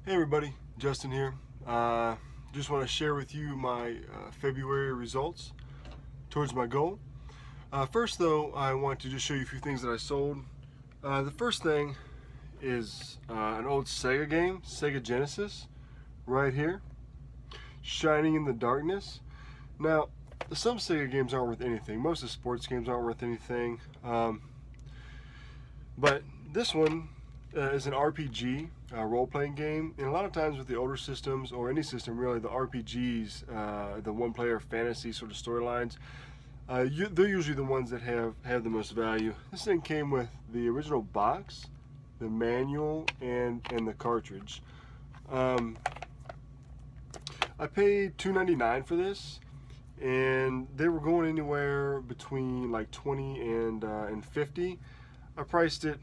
Hey everybody, Justin here. Just want to share with you my February results towards my goal. First though, I want to just show you a few things that I sold. The first thing is an old Sega game, Sega Genesis, right here, Shining in the Darkness. Now, some Sega games aren't worth anything. Most of the sports games aren't worth anything. But this one is an RPG, role-playing game, and a lot of times with the older systems, or any system really, the RPGs, the one-player fantasy sort of storylines, they're usually the ones that have the most value. This thing came with the original box, the manual, and the cartridge. I paid $2.99 for this, and they were going anywhere between like 20 and 50. I priced it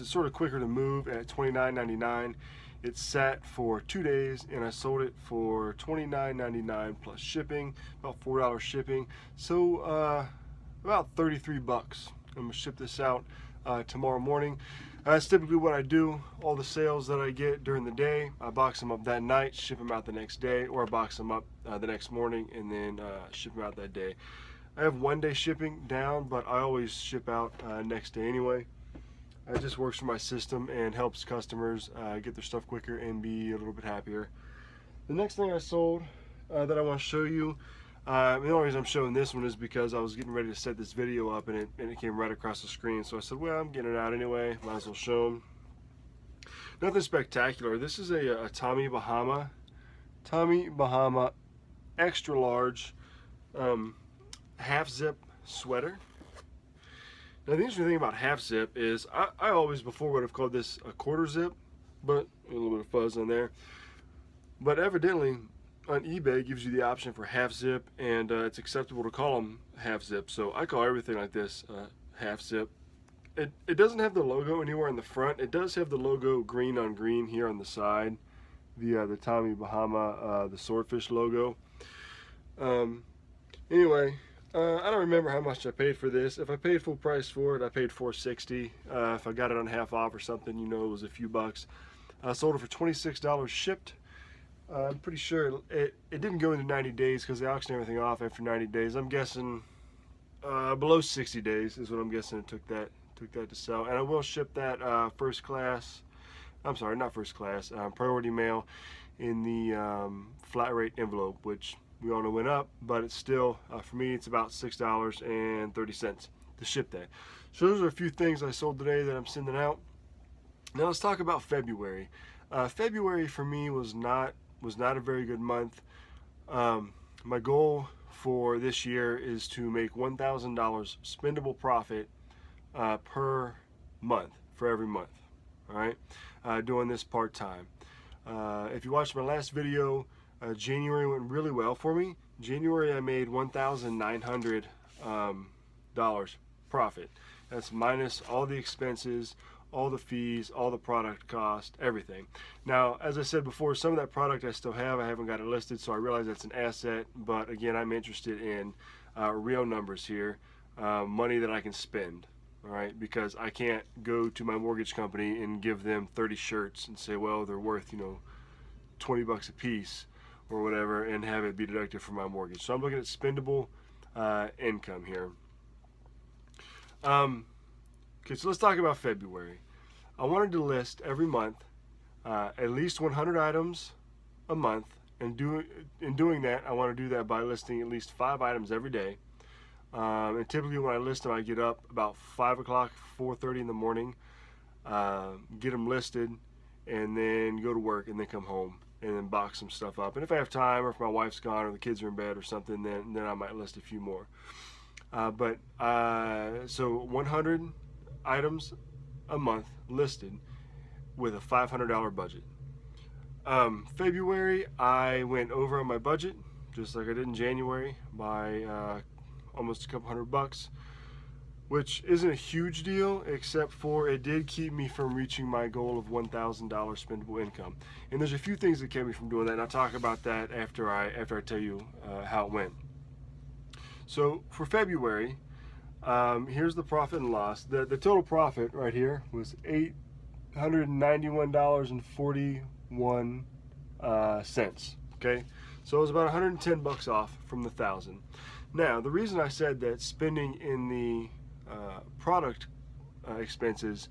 sort of quicker to move at $29.99. It sat for 2 days, and I sold it for $29.99 plus shipping, about $4 shipping. So about 33 bucks. I'm gonna ship this out tomorrow morning. That's typically what I do. All the sales that I get during the day, I box them up that night, ship them out the next day, or I box them up the next morning and then ship them out that day. I have 1 day shipping down, but I always ship out next day anyway. It just works for my system and helps customers get their stuff quicker and be a little bit happier. The next thing I sold that I want to show you, the only reason I'm showing this one is because I was getting ready to set this video up and it came right across the screen. So I said, well, I'm getting it out anyway, might as well show them. Nothing spectacular. This is a Tommy Bahama extra large half zip sweater. Now the interesting thing about half zip is I always before would have called this a quarter zip, but a little bit of fuzz on there. But evidently on eBay it gives you the option for half zip, and it's acceptable to call them half zip. So I call everything like this half zip. It doesn't have the logo anywhere in the front. It does have the logo green on green here on the side, the Tommy Bahama the swordfish logo. Anyway, I don't remember how much I paid for this. If I paid full price for it, I paid $4.60. If I got it on half off or something, you know, it was a few bucks. I sold it for $26 shipped. I'm pretty sure it didn't go into 90 days because they auctioned everything off after 90 days. I'm guessing below 60 days is what I'm guessing it took that to sell. And I will ship that first class. I'm sorry, not first class. Priority mail in the flat rate envelope, which we all know went up, but it's still, for me, it's about $6.30 to ship that. So those are a few things I sold today that I'm sending out. Now let's talk about February. February for me was not a very good month. My goal for this year is to make $1,000 spendable profit per month, for every month. All right, doing this part-time. If you watched my last video, January went really well for me. January I made $1,900 profit. That's minus all the expenses, all the fees, all the product cost, everything. Now, as I said before, some of that product I still have. I haven't got it listed, so I realize that's an asset. But again, I'm interested in real numbers here, money that I can spend. All right, because I can't go to my mortgage company and give them 30 shirts and say, well, they're worth, you know, 20 bucks a piece or whatever, and have it be deducted from my mortgage. So I'm looking at spendable income here. Okay, so let's talk about February. I wanted to list every month at least 100 items a month, and in doing that, I want to do that by listing at least 5 items every day. And typically when I list them, I get up about 5 o'clock, 4:30 in the morning, get them listed, and then go to work, and then come home and then box some stuff up. And if I have time, or if my wife's gone, or the kids are in bed or something, then I might list a few more. So 100 items a month listed with a $500 budget. February, I went over on my budget, just like I did in January, by almost a couple $100, which isn't a huge deal, except for it did keep me from reaching my goal of $1,000 spendable income. And there's a few things that kept me from doing that, and I'll talk about that after I tell you how it went. So for February, here's the profit and loss. The total profit right here was $191.41. Okay, so it was about 110 bucks off from the 1,000. Now, the reason I said that spending in the product expenses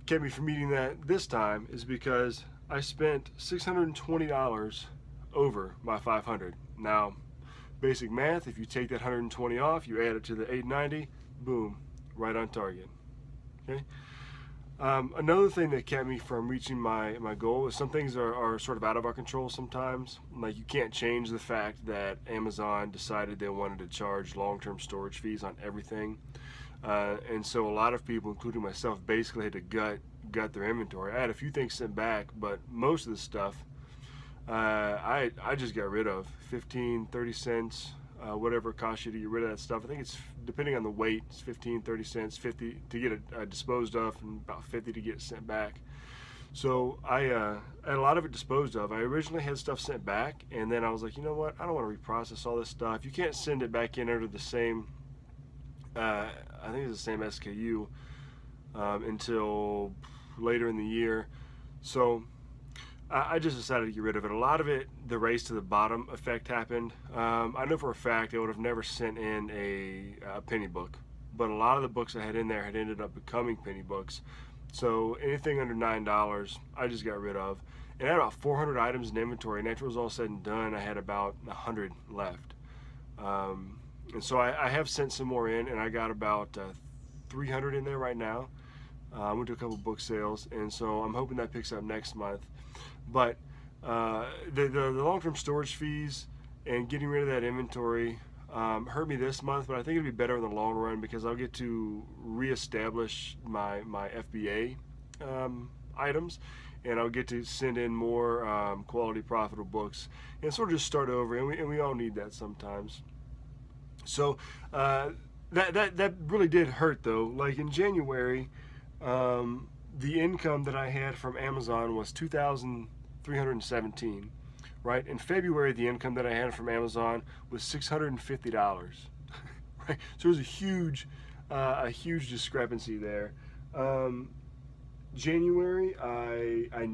kept me from eating that this time is because I spent $620 over my 500. Now, basic math, if you take that 120 off, you add it to the 890, boom, right on target. Okay. Another thing that kept me from reaching my goal is some things are sort of out of our control sometimes. Like, you can't change the fact that Amazon decided they wanted to charge long-term storage fees on everything. And so a lot of people, including myself, basically had to gut their inventory. I had a few things sent back, but most of the stuff I just got rid of. 15, 30 cents, whatever it costs you to get rid of that stuff. I think it's, depending on the weight, it's 15, 30 cents, 50 to get it disposed of, and about 50 to get it sent back. So I had a lot of it disposed of. I originally had stuff sent back, and then I was like, you know what, I don't want to reprocess all this stuff. You can't send it back in under the same, I think it's the same SKU until later in the year. So I just decided to get rid of it. A lot of it, the race to the bottom effect happened. I know for a fact I would have never sent in a penny book, but a lot of the books I had in there had ended up becoming penny books. So anything under $9, I just got rid of. And I had about 400 items in inventory, and after it was all said and done, I had about 100 left. And so I have sent some more in, and I got about 300 in there right now. I went to a couple book sales, and so I'm hoping that picks up next month. But the long-term storage fees and getting rid of that inventory hurt me this month, but I think it'll be better in the long run because I'll get to reestablish my FBA items, and I'll get to send in more quality, profitable books and sort of just start over, and we all need that sometimes. So that really did hurt, though. Like in January, the income that I had from Amazon was $2,317, right? In February, the income that I had from Amazon was $650, right? So there's a huge discrepancy there. January, I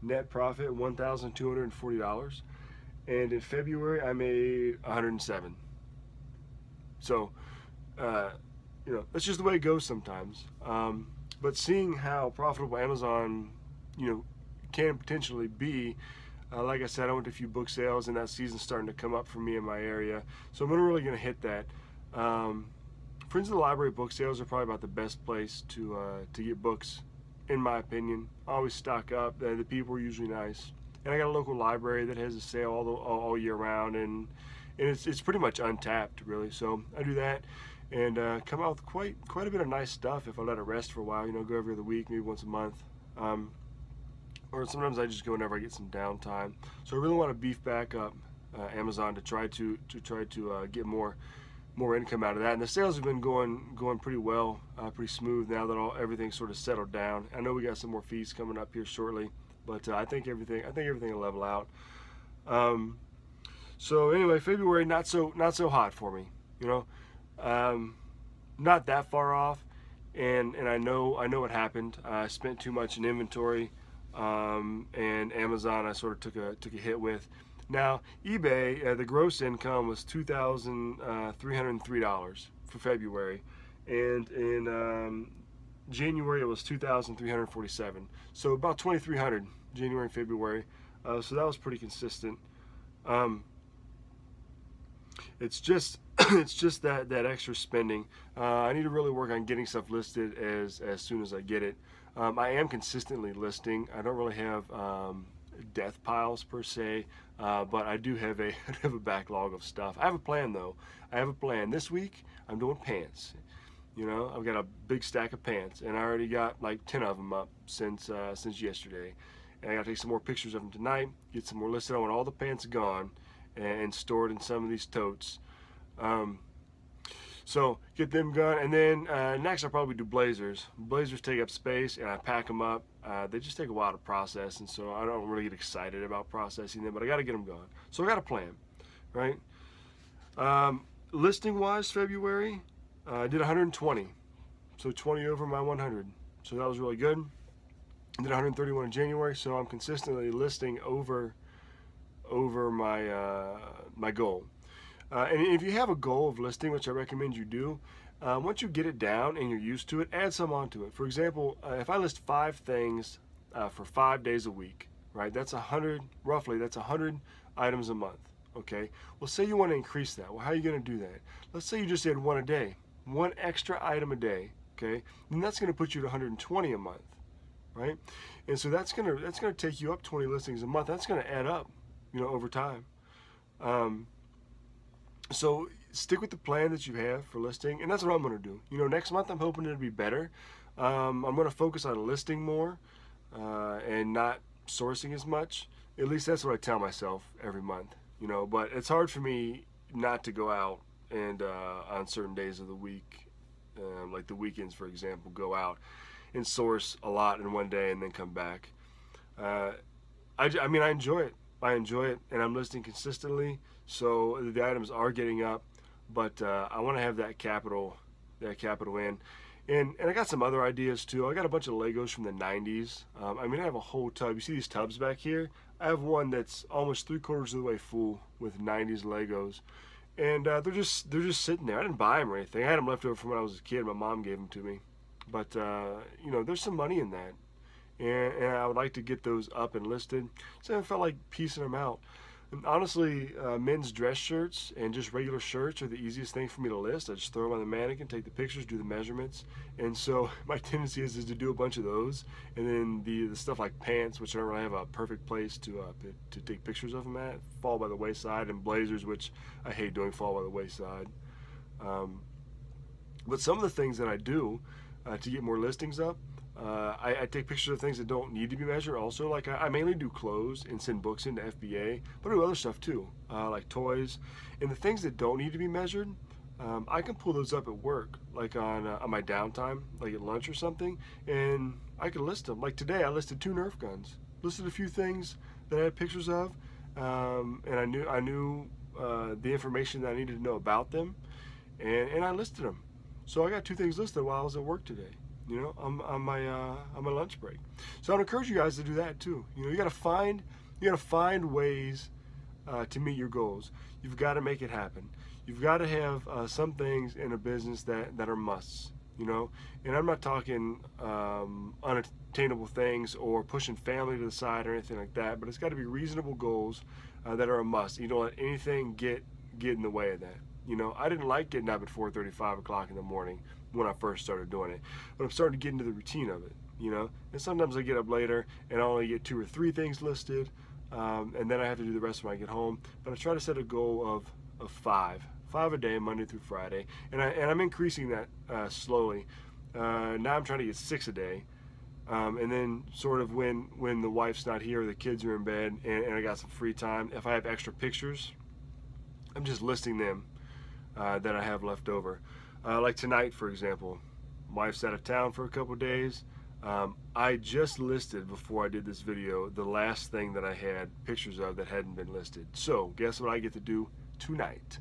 net profit $1,240, and in February I made $107. So, that's just the way it goes sometimes. But seeing how profitable Amazon, can potentially be, like I said, I went to a few book sales, and that season's starting to come up for me in my area. So I'm really going to hit that. Friends of the Library book sales are probably about the best place to get books, in my opinion. I always stock up. The people are usually nice, and I got a local library that has a sale all year round, and it's pretty much untapped, really. So I do that, and come out with quite a bit of nice stuff if I let it rest for a while. Go every other week, maybe once a month, or sometimes I just go whenever I get some downtime. So I really want to beef back up Amazon to try to get more income out of that. And the sales have been going pretty well, pretty smooth now that everything's sort of settled down. I know we got some more fees coming up here shortly, but I think everything will level out. So anyway, February not so hot for me, not that far off, and I know what happened. I spent too much in inventory, and Amazon I sort of took a hit with. Now eBay, the gross income was $2,303 for February, and in January it was $2,347. So about $2,300 January and February. So that was pretty consistent. It's just that extra spending. I need to really work on getting stuff listed as soon as I get it. I am consistently listing. I don't really have death piles per se, but I do have a backlog of stuff. I have a plan, though. I have a plan. This week I'm doing pants. I've got a big stack of pants, and I already got like 10 of them up since yesterday. And I got to take some more pictures of them tonight, get some more listed. I want all the pants gone and stored in some of these totes. So get them gone, and then next I'll probably do blazers. Blazers take up space, and I pack them up. They just take a while to process, and so I don't really get excited about processing them, but I got to get them gone. So I got a plan, right? Listing wise, February, I did 120, so 20 over my 100. So that was really good. did 131 in January, so I'm consistently listing over my goal. And if you have a goal of listing, which I recommend you do, once you get it down and you're used to it, add some onto it. For example, if I list 5 things for 5 days a week, right? That's 100, roughly, that's 100 items a month, okay? Well, say you want to increase that. Well, how are you going to do that? Let's say you just add 1 a day, 1 extra item a day, okay? Then that's going to put you to 120 a month, right? And so that's going to take you up 20 listings a month. That's going to add up, over time. So stick with the plan that you have for listing, and that's what I'm going to do. Next month I'm hoping it'll be better. I'm going to focus on listing more and not sourcing as much. At least that's what I tell myself every month. But it's hard for me not to go out and on certain days of the week, like the weekends, for example, go out and source a lot in one day and then come back. I mean, I enjoy it. And I'm listing consistently, so the items are getting up, but I want to have that capital in. And I got some other ideas too. I got a bunch of Legos from the 90s. I have a whole tub. You see these tubs back here? I have one that's almost 3/4 of the way full with 90s Legos. And they're just sitting there. I didn't buy them or anything. I had them left over from when I was a kid. My mom gave them to me. But, there's some money in that. And I would like to get those up and listed. So I felt like piecing them out. And honestly, men's dress shirts and just regular shirts are the easiest thing for me to list. I just throw them on the mannequin, take the pictures, do the measurements. And so my tendency is to do a bunch of those. And then the stuff like pants, which I don't really have a perfect place to take pictures of them at, fall by the wayside, and blazers, which I hate doing fall by the wayside. But some of the things that I do to get more listings up, I take pictures of things that don't need to be measured also. Like I mainly do clothes and send books into FBA, but I do other stuff too, like toys. And the things that don't need to be measured, I can pull those up at work, like on my downtime, like at lunch or something, and I can list them. Like today I listed 2 Nerf guns, listed a few things that I had pictures of, and I knew the information that I needed to know about them, and I listed them. So I got 2 things listed while I was at work today. On my lunch break. So I'd encourage you guys to do that too. You gotta find ways to meet your goals. You've got to make it happen. You've got to have some things in a business that are musts. And I'm not talking unattainable things or pushing family to the side or anything like that. But it's got to be reasonable goals that are a must. You don't let anything get in the way of that. I didn't like getting up at 4:30, 5 o'clock in the morning when I first started doing it, but I'm starting to get into the routine of it, and sometimes I get up later and I only get 2 or 3 things listed, and then I have to do the rest when I get home. But I try to set a goal of 5 a day, Monday through Friday, and I'm increasing that slowly. Now I'm trying to get 6 a day, and then sort of when the wife's not here, the kids are in bed, and I got some free time, if I have extra pictures, I'm just listing them that I have left over. Like tonight, for example, wife's out of town for a couple days. I just listed, before I did this video, the last thing that I had pictures of that hadn't been listed. So guess what I get to do tonight?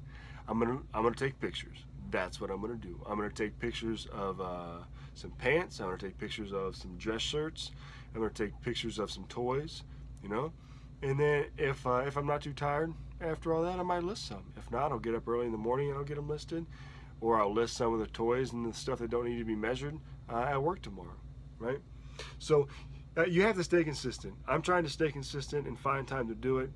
I'm gonna take pictures. That's what I'm gonna do. I'm gonna take pictures of some pants. I'm gonna take pictures of some dress shirts. I'm gonna take pictures of some toys. And then if I'm not too tired after all that, I might list some. If not, I'll get up early in the morning and I'll get them listed. Or I'll list some of the toys and the stuff that don't need to be measured at work tomorrow, right? So you have to stay consistent. I'm trying to stay consistent and find time to do it.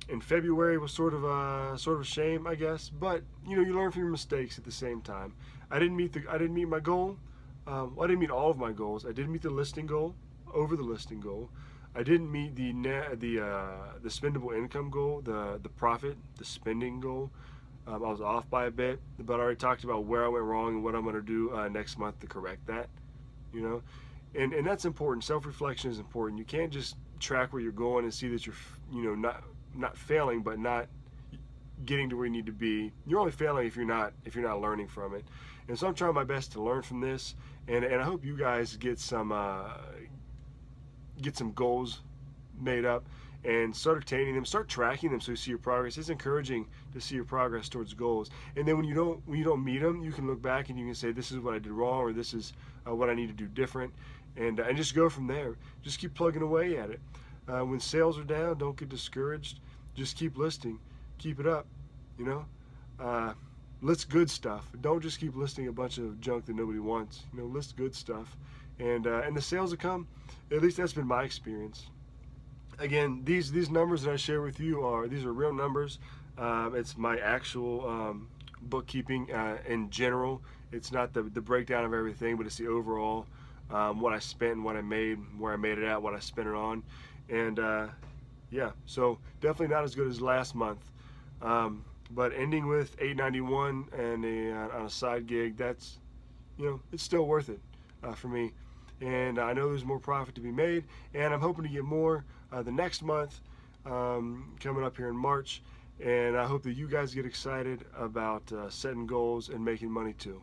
In February was sort of a shame, I guess, but you learn from your mistakes at the same time. I didn't meet my goal. Well, I didn't meet all of my goals. I did meet the listing goal over the listing goal. I didn't meet the spendable income goal, the profit, the spending goal. I was off by a bit, but I already talked about where I went wrong and what I'm going to do next month to correct that. And that's important. Self-reflection is important. You can't just track where you're going and see that you're not failing, but not getting to where you need to be. You're only failing if you're not learning from it. And so I'm trying my best to learn from this, and I hope you guys get some goals made up and start attaining them, start tracking them so you see your progress. It's encouraging to see your progress towards goals. And then when you don't meet them, you can look back and you can say, this is what I did wrong, or this is what I need to do different. and just go from there. Just keep plugging away at it. When sales are down, don't get discouraged. Just keep listing, keep it up. You know, list good stuff. Don't just keep listing a bunch of junk that nobody wants. You know, list good stuff, and the sales will come. At least that's been my experience. Again, these numbers that I share with you these are real numbers. It's my actual bookkeeping in general. It's not the breakdown of everything, but it's the overall what I spent and what I made, where I made it at, what I spent it on, and yeah. So definitely not as good as last month, but ending with $891 and on a side gig, that's, you know, it's still worth it for me. And I know there's more profit to be made, and I'm hoping to get more the next month coming up here in March. And I hope that you guys get excited about setting goals and making money too.